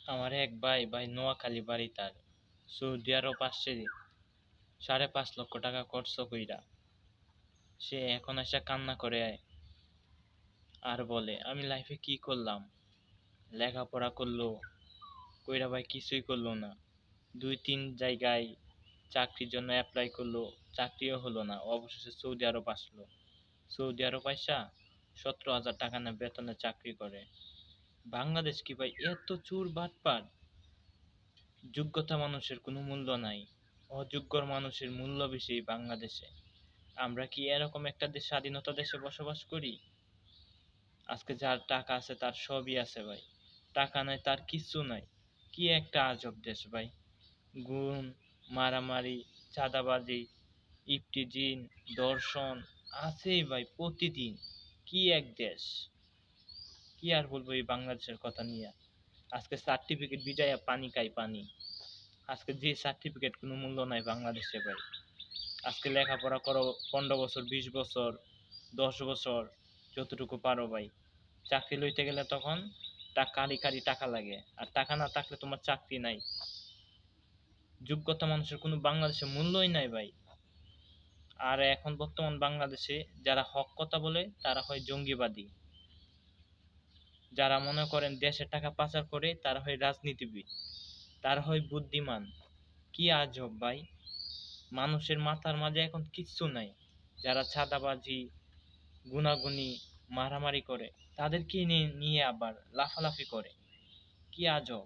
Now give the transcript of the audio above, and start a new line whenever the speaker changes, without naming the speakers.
আমার এক ভাই নোয়াখালী বাড়ি তার। সৌদি আরব আসছে 5.5 লক্ষ টাকা খরচ কইরা। সে এখন এসে কান্না করে আর বলে আমি লাইফে কি করলাম। লেখাপড়া করলো কইরা ভাই কিছুই করলো না। 2-3 জায়গায় চাকরির জন্য অ্যাপ্লাই করলো, চাকরিও হলো না। অবশেষে সৌদি আরব আসলো। সৌদি আরব আইসা 17,000 টাকা না বেতনে চাকরি করে। বাংলাদেশ কি ভাই এত চোর বাটপার? যোগ্যতা মানুষের কোনো মূল্য নাই, অযোগ্য মানুষের মূল্য বেশি বাংলাদেশে। আমরা কি এরকম একটা স্বাধীনতা দেশে বসবাস করি? আজকে যার টাকা আছে তার সবই আছে ভাই, টাকা নাই তার কিচ্ছু নাই। কি একটা আজব দেশ ভাই! গুম, মারামারি, চাঁদাবাজি, ইফটিজিং, ধর্ষণ আছেই ভাই প্রতিদিন। কি এক দেশ! কি আর বলবো এই বাংলাদেশের কথা নিয়ে। আজকে সার্টিফিকেট বিজায়া পানি খাই পানি। আজকে যে সার্টিফিকেট কোনো মূল্য নাই বাংলাদেশে ভাই। আজকে লেখাপড়া করো 15 বছর, 20 বছর, 10 বছর, যতটুকু পারো ভাই। চাকরি লইতে গেলে তখন কারি কারি টাকা লাগে, আর টাকা না থাকলে তোমার চাকরি নাই। যোগ্যতা মানুষের কোনো বাংলাদেশে মূল্যই নাই ভাই। আর এখন বর্তমান বাংলাদেশে যারা হক কথা বলে তারা হয় জঙ্গিবাদী, যারা মনে করেন দেশের টাকা পাচার করে তারা হয় রাজনীতিবিদ, তারা হয় বুদ্ধিমান। কি আজব ভাই! মানুষের মাথার মাঝে এখন কিচ্ছু নাই। যারা চাঁদাবাজি, গুনাগুনি, মারামারি করে তাদেরকে নিয়ে আবার লাফালাফি করে। কি আজব!